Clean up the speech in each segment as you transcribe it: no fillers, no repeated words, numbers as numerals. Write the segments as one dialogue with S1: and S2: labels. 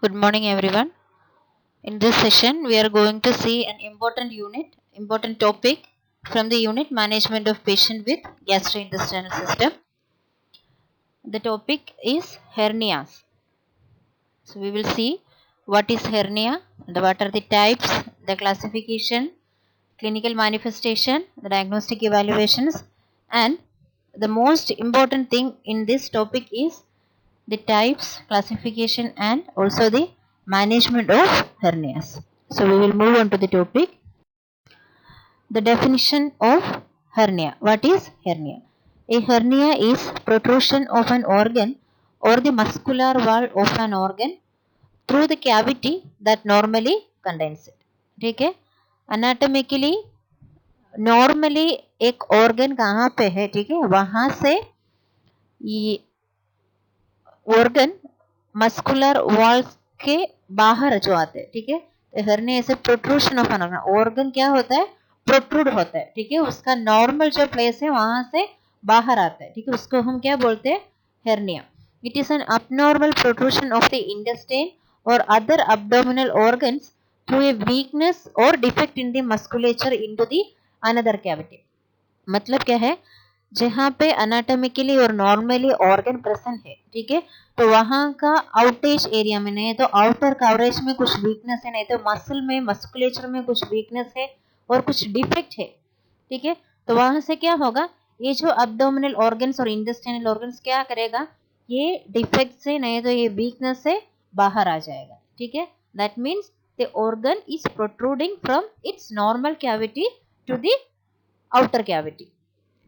S1: Good morning, everyone. In this session, we are going to see an important topic from the unit Management of Patient with Gastrointestinal System. The topic is hernias. So, we will see what is hernia, what are the types, the classification, clinical manifestation, the diagnostic evaluations, and the most important thing in this topic is the types, classification, and also the management of hernias. So we will move on to the topic. The definition of hernia. What is hernia? A hernia is protrusion of an organ or the muscular wall of an organ through the cavity that normally contains it. ठीक है? Anatomically normally एक organ कहाँ पे है, ठीक है, वहां से ये ऑर्गन मस्कुलर वॉल्स के बाहर जो आते हैं, ठीक है, हरने ऐसे प्रोट्रूशन ऑफ एन ऑर्गन क्या होता है, प्रोट्रूड होता है, ठीक है, उसका नॉर्मल जो प्लेस है वहां से बाहर आता है, ठीक है, उसको हम क्या बोलते हैं, hernia. It is an abnormal protrusion of the intestine or other abdominal organs through a weakness or defect in the musculature into the another cavity. मतलब क्या है, जहाँ पे अनाटोमिकली और नॉर्मली ऑर्गन प्रेजेंट है, ठीक है, तो वहां का आउटेज एरिया में, नहीं तो आउटर कवरेज में कुछ वीकनेस है, नहीं तो मसल में मस्कुलेचर में कुछ वीकनेस है और कुछ डिफेक्ट है, ठीक है, तो वहां से क्या होगा, ये जो अब्डोमिनल ऑर्गन्स और इंटेस्टाइनल ऑर्गन्स क्या करेगा, ये डिफेक्ट से, नहीं तो ये वीकनेस से बाहर आ जाएगा, ठीक है, that means the organ is protruding from its normal cavity to the outer cavity,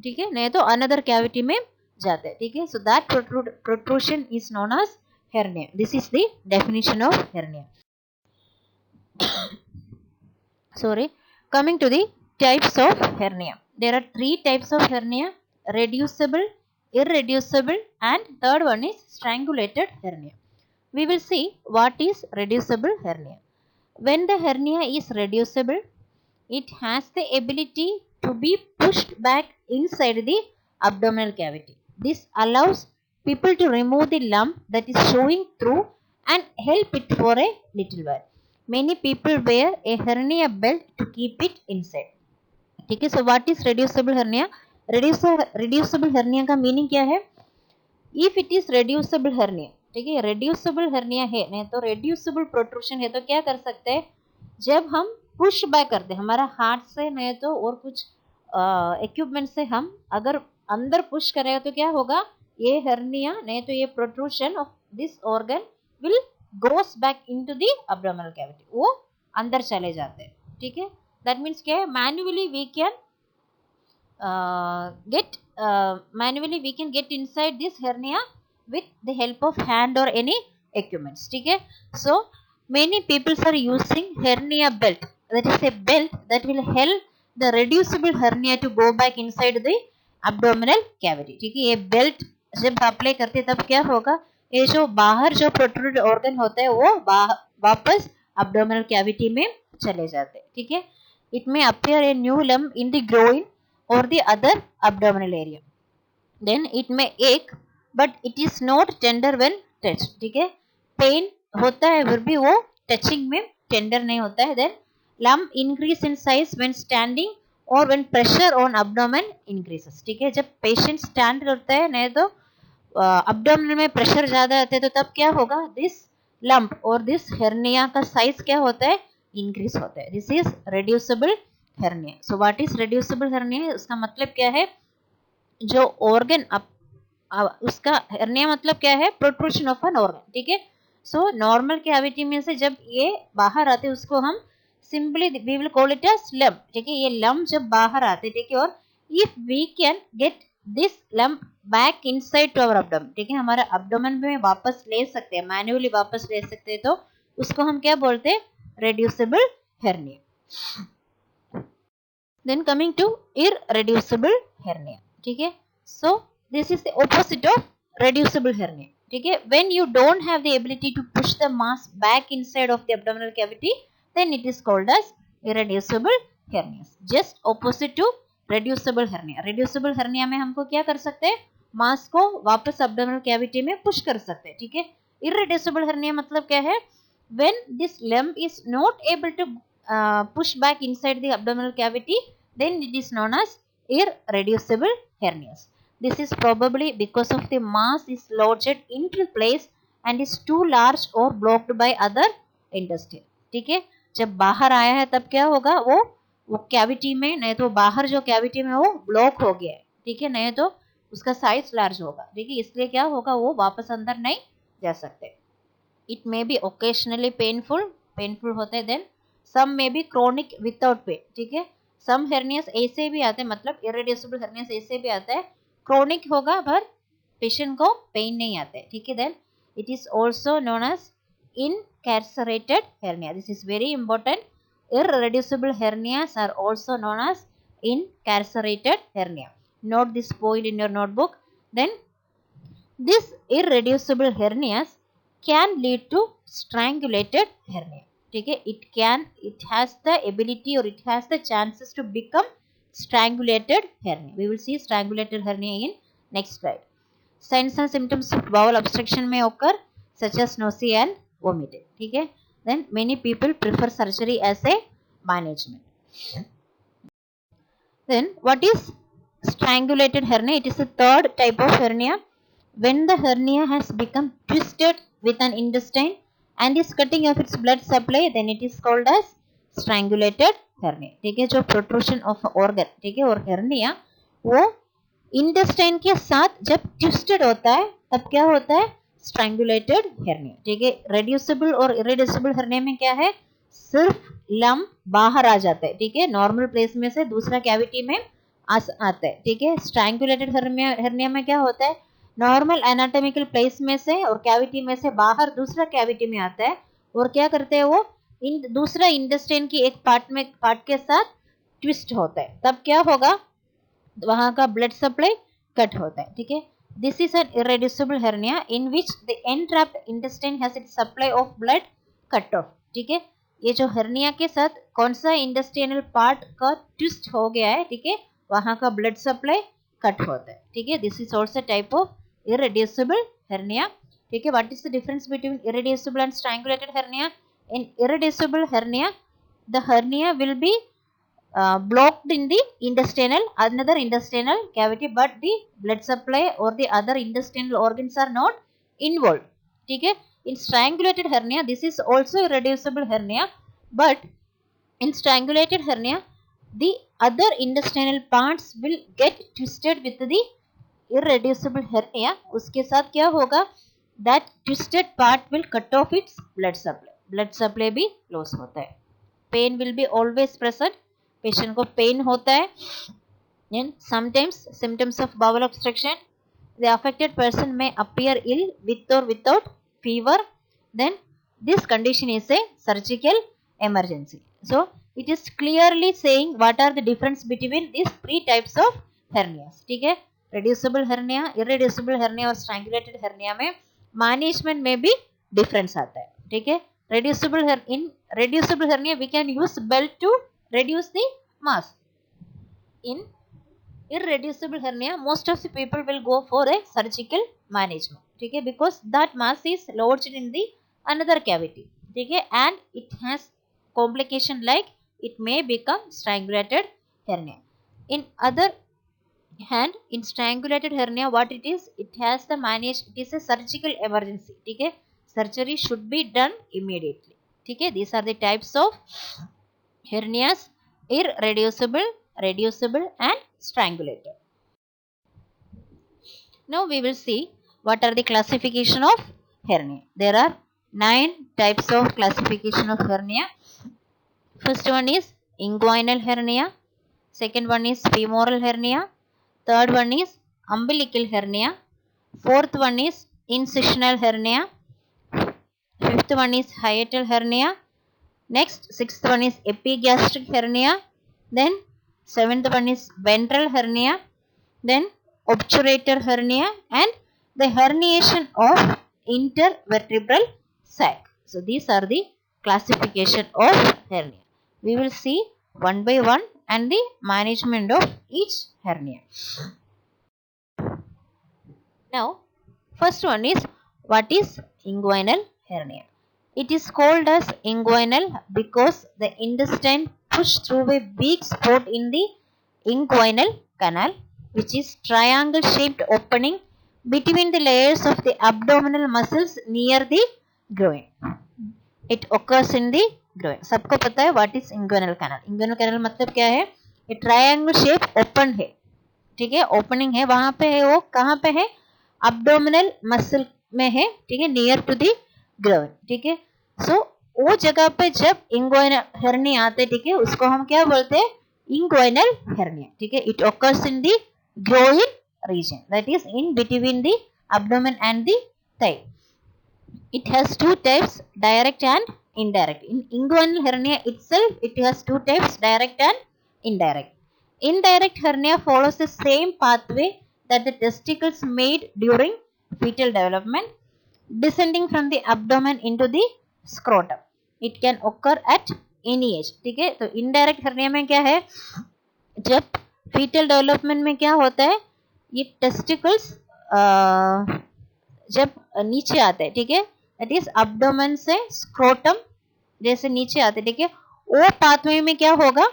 S1: ठीक है, नहीं तो अनदर कैविटी में जाते हैं, ठीक है, so that protrusion is known as hernia. This is the definition of hernia. Sorry, coming to the types of hernia. There are three types of hernia: reducible, irreducible, and third one is strangulated hernia. We will see what is reducible hernia. When the hernia is reducible, it has the ability to be pushed back inside the abdominal cavity. This allows people to remove the lump that is showing through and help it for a little while. Many people wear a hernia belt to keep it inside. ठीक है, so what is reducible hernia? Reducible hernia का meaning क्या है? If it is reducible hernia, ठीक है, reducible hernia है, नहीं तो reducible protrusion है, तो क्या कर सकते हैं, जब हम पुश बैक करते हैं हमारा हाथ से, नहीं तो और कुछ इक्विपमेंट से हम अगर अंदर पुश करें तो क्या होगा, ये हर्निया, नहीं तो ये protrusion of this organ will goes back into the abdominal cavity, वो अंदर चले जाते हैं, ठीक है, दैट मीन्स क्या है, manually we can get inside this hernia with the help of hand or any equipments, ठीक है, so many people are using hernia belt, that is a belt that will help the reducible hernia to go back inside the abdominal cavity, ठीक है, ये belt जब apply करते तब क्या होगा, ये जो बाहर जो प्रोट्रूड ऑर्गन होता है वो वापस abdominal cavity में चले जाते हैं, ठीक है, it may appear a new lump in the groin or the other abdominal area, then it may ache but it is not tender when touched, ठीक है, पेन होता है फिर भी वो टचिंग में टेंडर नहीं होता है, then lump increase in size when standing or when pressure on abdomen increases, ठीक है, जब पेशेंट स्टैंड करता है, नहीं तो abdomen में प्रेशर ज्यादा आता है, तो तब क्या होगा, दिस लंप और दिस hernia का साइज क्या होता है, इंक्रीज होता है, this is reducible hernia. So what is reducible hernia? उसका मतलब क्या है, जो ऑर्गन उसका hernia मतलब क्या है, प्रोट्रूशन ऑफ एन ऑर्गन, ठीक है, सो नॉर्मल कैविटी में से जब ये बाहर आते उसको हम simply we will call it as lump, ठीक है, ये लंप जब बाहर आते, ठीक है, और if we can get this lump back inside to our abdomen, ठीक है, हमारा एब्डोमेन में वापस ले सकते हैं, मैन्युअली वापस ले सकते हैं, तो उसको हम क्या बोलते हैं, reducible hernia. Then coming to irreducible hernia, ठीक है, so this is the opposite of reducible hernia, ठीक है, when you don't have the ability to push the mass back inside of the abdominal cavity, then it is called as irreducible hernia, just opposite to reducible hernia. reducible hernia में हमको क्या कर सकते हैं, मास को वापस abdominal cavity में push कर सकते हैं, ठीक है, irreducible hernia मतलब क्या है, When this lump is not able to push back inside the abdominal cavity, then it is known as irreducible hernias. This is probably because of the mass is lodged into place and is too large or blocked by other intestine. ठीक है, जब बाहर आया है तब क्या होगा, वो कैविटी में, नहीं तो बाहर जो कैविटी में वो ब्लॉक हो गया है, ठीक है, नहीं तो उसका साइज लार्ज होगा, ठीक है, इसलिए क्या होगा, वो वापस अंदर नहीं जा सकते. It may be occasionally painful होते हैं, then some may be chronic without pain. ठीक है, some hernias ऐसे भी आते हैं, मतलब irreducible hernias ऐसे भी आता है, chronic होगा पर पेशेंट को पेन नहीं आते. ठीक है, then it is also known as incarcerated hernia. This is very important. Irreducible hernias are also known as incarcerated hernia. Note this point in your notebook. Then this irreducible hernias can lead to strangulated hernia. ठीक है, it has the ability or it has the chances to become strangulated hernia. We will see strangulated hernia in next slide. Signs and symptoms of bowel obstruction may occur such as nausea and vomiting. ठीक है, then many people prefer surgery as a management. Then what is strangulated hernia? It is the third type of hernia. When the hernia has become twisted with an intestine and is cutting off its blood supply, then it is called as strangulated hernia. ठीक है, जो protrusion of organ, ठीक है, और hernia वो intestine के साथ जब twisted होता है तब क्या होता है, strangulated hernia. ठीक है, reducible और irreducible hernia में क्या है, सिर्फ लम्ब बाहर आ जाता है. ठीक है, नॉर्मल प्लेस में से दूसरा कैविटी में आता है. ठीक है, स्ट्रैंगुलेटेड hernia में क्या होता है, नॉर्मल एनाटॉमिकल प्लेस में से और कैविटी में से बाहर दूसरा कैविटी में आता है, और क्या करते हैं वो दूसरा इंटेस्टाइन की एक पार्ट के साथ ट्विस्ट होता है, तब क्या होगा, वहां का ब्लड सप्लाई कट होता है. ठीक है, this is an irreducible hernia in which the entrapped intestine has its supply of blood cut off. ठीक है, ये जो hernia के साथ कौन सा इंटेस्टाइनल पार्ट का ट्विस्ट हो गया है, ठीक है, वहां का ब्लड सप्लाई कट होता है. ठीक है, this is also type of irreducible hernia. ठीक है, what is the difference between irreducible and strangulated hernia? In irreducible hernia, the hernia will be blocked in the another intestinal cavity, but the blood supply or the other intestinal organs are not involved. ठीक है, in strangulated hernia, this is also irreducible hernia, but in strangulated hernia, the other intestinal parts will get twisted with the irreducible hernia. उसके साथ क्या होगा, that twisted part will cut off its blood supply भी loss होता है. pain will be always present, patient को pain होता है. and sometimes symptoms of bowel obstruction, the affected person may appear ill with or without fever, then this condition is a surgical emergency. So it is clearly saying what are the difference between these three types of hernias. ठीक है, reducible hernia, irreducible hernia और strangulated hernia में management में भी difference आता है. ठीक है, in reducible hernia we can use belt to reduce the mass. In irreducible hernia most of the people will go for a surgical management. ठीक है, because that mass is lodged in the another cavity. ठीक है, and it has complication like it may become strangulated hernia. In other hand, in strangulated hernia what it is, it is a surgical emergency. ठीक है, surgery should be done immediately. ठीक है, these are the types of hernias: irreducible, reducible and strangulated. Now we will see what are the classification of hernia. There are 9 types of classification of hernia. First one is inguinal hernia, second one is femoral hernia, third one is umbilical hernia, fourth one is incisional hernia, fifth one is hiatal hernia, next sixth one is epigastric hernia, then seventh one is ventral hernia, then obturator hernia and the herniation of intervertebral sac. So these are the classification of hernia. We will see one by one and the management of each hernia. Now first one is what is inguinal hernia. It is called as inguinal because the intestine pushed through a weak spot in the inguinal canal, which is triangle shaped opening between the layers of the abdominal muscles near the groin. It occurs in the groin. सबको पता है what is inguinal canal. Inguinal canal मतलब क्या है? ये triangle shape open है, ठीक है, ओपनिंग है, वहां पे है, वो कहाँ पे है? abdominal muscle में है, ठीक है, नियर टू दी ग्रोइन, ठीक है. सो वो जगह पे जब इंगुइनल हेर्निया आते, ठीक है, उसको हम क्या बोलते हैं? इंगुइनल हेर्निया, ठीक है. It occurs in the groin region, that is in between the abdomen and the thigh. It has two types, direct and indirect. In inguinal hernia itself, it has two types, direct and indirect. Indirect hernia follows the same pathway that the testicles made during fetal development, descending from the abdomen into the scrotum. It can occur at any age, ठीक है. तो indirect hernia में क्या है? जब fetal development में क्या होता है? ये testicles जब नीचे आते हैं, ठीक है, that is abdomen से scrotum जैसे नीचे आते हैं, ठीक है, वो pathway में क्या होगा?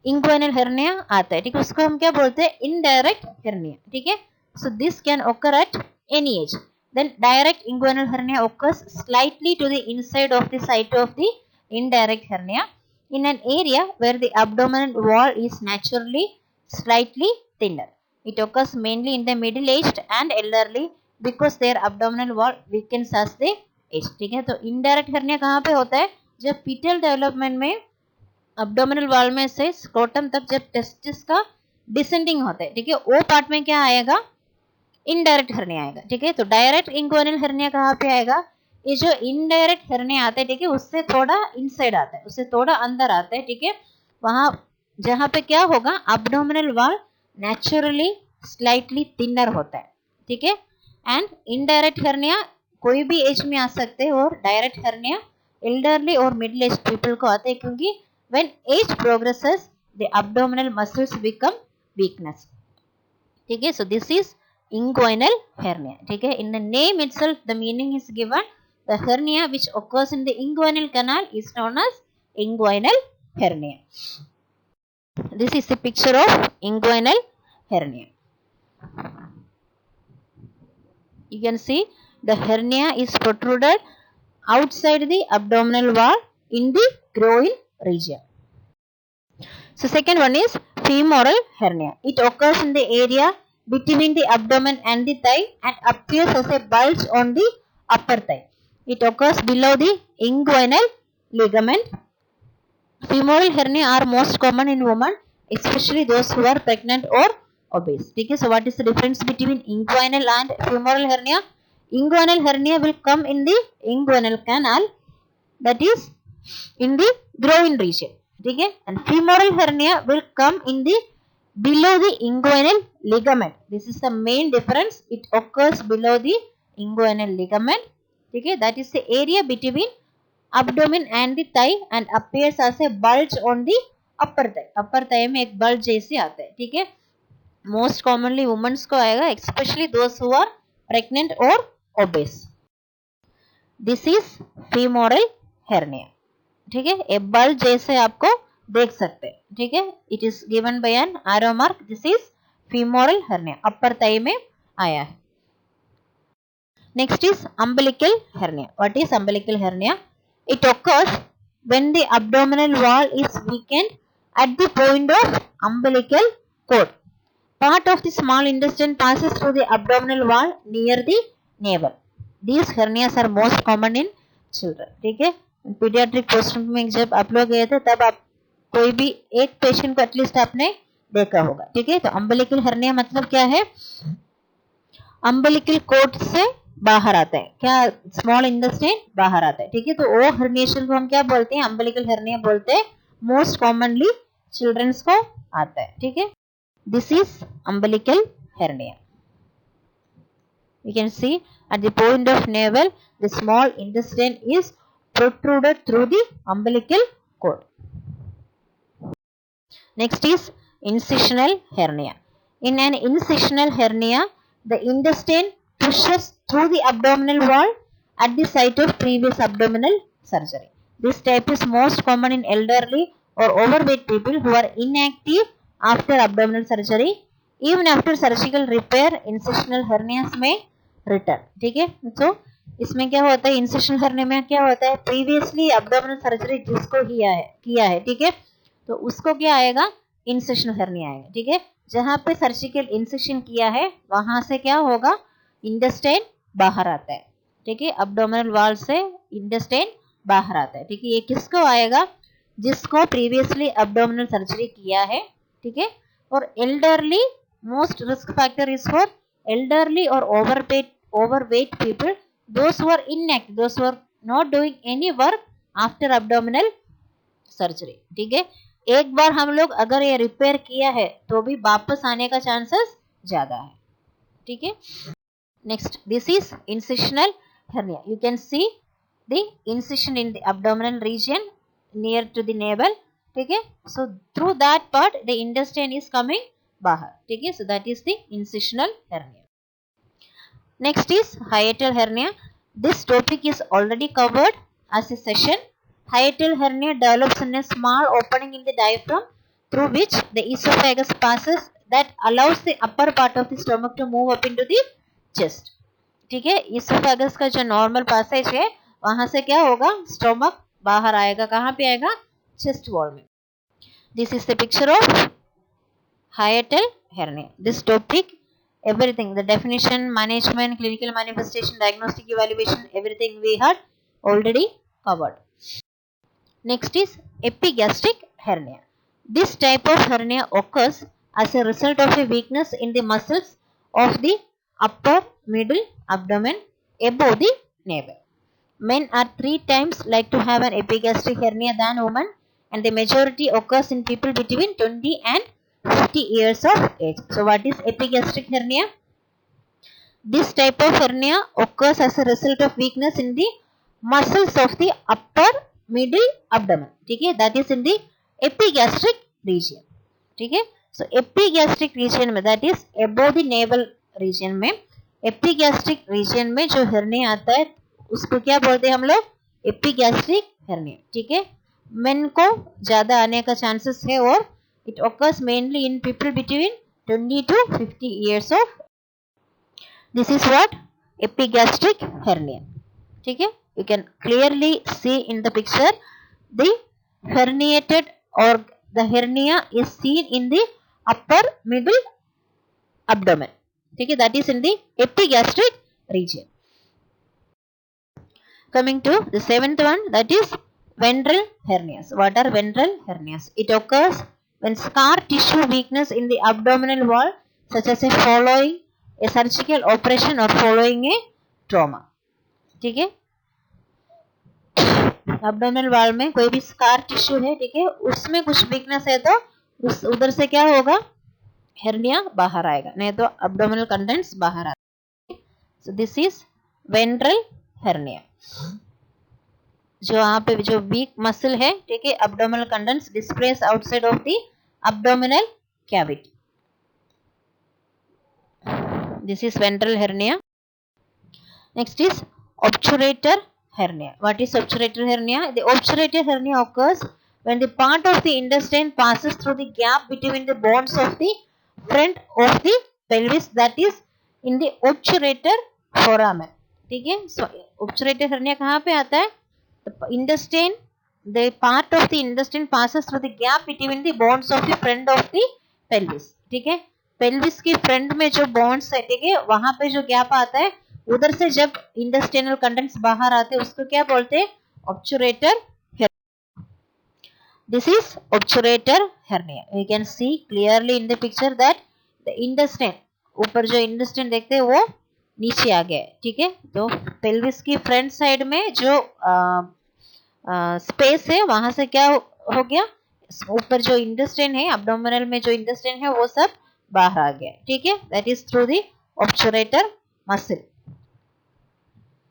S1: इंगुइनल हेर्निया आता है, ठीक है, उसको हम क्या बोलते हैं? इनडायरेक्ट हेर्निया, ठीक है. So this can occur at any age. Then direct inguinal hernia occurs slightly to the inside of the site of the indirect hernia in an area where the abdominal wall is naturally slightly thinner. It occurs mainly in the middle-aged and elderly because their abdominal wall weakens as they age, ठीक है. तो indirect hernia कहाँ पे होता है? जब fetal development में abdominal wall में से स्क्रोटम तक जब टेस्टिस का डिसेंडिंग होता है, ठीक है, वो पार्ट में क्या आएगा? इनडायरेक्ट हेर्निया आएगा, ठीक है. तो डायरेक्ट इंगुइनल हेर्निया कहाँ पे आएगा? ये जो इनडायरेक्ट हेर्निया आता है, ठीक है, उससे थोड़ा इनसाइड आता है, उससे थोड़ा अंदर आता है, ठीक है, वहां जहां पे क्या होगा? abdominal wall naturally slightly thinner होता है, ठीक है. एंड इनडायरेक्ट हेर्निया कोई भी एज में आ सकते हैं और डायरेक्ट हेर्निया एल्डरली और मिडिल एज पीपल को आते हैं, क्योंकि when age progresses the abdominal muscles become weakness, ठीक है. so this is inguinal hernia, ठीक है. in the name itself the meaning is given. The hernia which occurs in the inguinal canal is known as inguinal hernia. This is a picture of inguinal hernia. You can see the hernia is protruded outside the abdominal wall in the groin region. So second one is femoral hernia. It occurs in the area between the abdomen and the thigh and appears as a bulge on the upper thigh. It occurs below the inguinal ligament. Femoral hernia are most common in women, especially those who are pregnant or obese, ठीक है. So what is the difference between inguinal and femoral hernia? Inguinal hernia will come in the inguinal canal, that is in the groin region, ठीक है. and femoral hernia will come in the below the inguinal ligament. This is the main difference. It occurs below the inguinal ligament, ठीक है. that is the area between abdomen and the thigh and appears as a bulge on the upper thigh. upper thigh में एक bulge जैसे आता है, ठीक है. most commonly women's को आएगा, especially those who are pregnant or obese. This is femoral hernia, ठीक है. ए बल्ज जैसे आपको देख सकते हैं, ठीक है. It is given by an arrow mark. This is femoral hernia, upper thigh में आया है. Next is umbilical hernia. What is umbilical hernia? It occurs when the abdominal wall is weakened at the point of umbilical cord. Part of the small intestine passes through the abdominal wall near the navel. These hernias are most common in children, ठीक है. Paediatric post में जब आप लोग गए थे तब आप कोई भी एक पेशेंट को एटलीस्ट आपने देखा होगा, ठीक है. तो अम्बिलिकल हर्निया मतलब क्या है? अम्बिलिकल कोर्ड से बाहर आता है, क्या? स्मॉल इंटेस्टाइन बाहर आता है, ठीक है. तो वो हर्निएशन को हम क्या बोलते हैं? अम्बिलिकल हर्निया बोलते हैं. मोस्ट कॉमनली चिल्ड्रंस को आता है, ठीक है. This is umbilical hernia. You can see at the point of navel, the small intestine is protruded through the umbilical cord. Next is incisional hernia. In an incisional hernia, the intestine pushes through the abdominal wall at the site of previous abdominal surgery. This type is most common in elderly or overweight people who are inactive after abdominal surgery. Even after surgical repair, incisional hernias may return. ठीक है, तो इसमें क्या होता है, इंसिशनल hernia में क्या होता है, प्रीवियसली एब्डोमिनल सर्जरी जिसको किया है, ठीक है, तो उसको क्या आएगा, इंसिशनल हर्निया आएगा, ठीक है। जहां पे सर्जिकल इंसिशन किया है वहां से क्या होगा, इंटेस्टाइन बाहर आता है, ठीक है, एब्डोमिनल वॉल से इंटेस्टाइन बाहर आता है, ठीक है। ये किसको आएगा, जिसको प्रीवियसली एब्डोमिनल सर्जरी किया है, ठीक है। और elderly, most risk factor is for elderly or overweight people, those who are inactive, those who are not doing any work after abdominal surgery, ठीक है। एक बार हम लोग अगर ये रिपेयर किया है तो भी वापस आने का चांसेस ज्यादा है, ठीक है। Next, this is incisional hernia. You can see the incision in the abdominal region near to the navel, ठीक है। So through that part the intestine is coming बाहर, ठीक है। So that is the incisional hernia. Next is hiatal hernia. This topic is already covered as a session. Hiatal hernia develops in a small opening in the diaphragm through which the esophagus passes, that allows the upper part of the stomach to move up into the chest, ठीक है। esophagus का जो normal passage है वहां से क्या होगा, stomach बाहर आएगा, कहाँ पे आएगा, chest wall में। This is the picture of hiatal hernia. This topic, everything, the definition, management, clinical manifestation, diagnostic evaluation, everything we had already covered. Next is epigastric hernia. This type of hernia occurs as a result of a weakness in the muscles of the upper middle abdomen above the navel. Men are 3 times like to have an epigastric hernia than women, and the majority occurs in people between 20 and 50 years of age. So what is epigastric hernia? This type of hernia occurs as a result of weakness in the muscles of the upper middle abdomen, ठीक है, that is in the epigastric region, ठीक है। So epigastric region में, that is above the navel region में, epigastric region में जो hernia आता है उसको क्या बोलते हैं हम लोग, epigastric hernia, ठीक है। men को ज्यादा आने का chances है और it occurs mainly in people between 20 to 50 years of. This is what epigastric hernia, ठीक है। You can clearly see in the picture the herniated, or the hernia is seen in the upper middle abdomen, ठीक है, that is in the epigastric region. Coming to the 7th one, that is ventral hernias. What are ventral hernias? It occurs when scar tissue weakness in the abdominal wall, such as following a surgical operation or following a trauma, ठीक है। abdominal wall में कोई भी scar tissue है, ठीक है, उसमें कुछ weakness है तो उधर से क्या होगा, hernia बाहर आएगा, नहीं तो abdominal contents बाहर आएगा। So this is ventral hernia. जो यहाँ पे जो weak muscle है, ठीक है, abdominal contents displays outside of the abdominal cavity. This is ventral hernia. Next is obturator hernia. What is obturator hernia? The obturator hernia occurs when the part of the intestine passes through the gap between the bones of the front of the pelvis, that is in the obturator foramen, ठीक है। So obturator hernia कहाँ पे आता है, the intestine, the part of the intestine passes through the gap between the bones of the front of the pelvis, ठीक है। pelvis के front में जो bones है, ठीक है, वहां पे जो gap आता है उधर से जब intestinal contents बाहर आते हैं उसको क्या बोलते हैं, obturator hernia. This is obturator hernia. You can see clearly in the picture that the intestine, ऊपर जो intestine देखते हैं वो नीचे आ गया है, ठीक है। तो pelvis की front side में जो स्पेस है वहां से क्या हो गया, ऊपर जो इंटेस्टाइन है, abdominal में जो इंटेस्टाइन है वो सब बाहर आ गया, ठीक है, that is through the obturator muscle.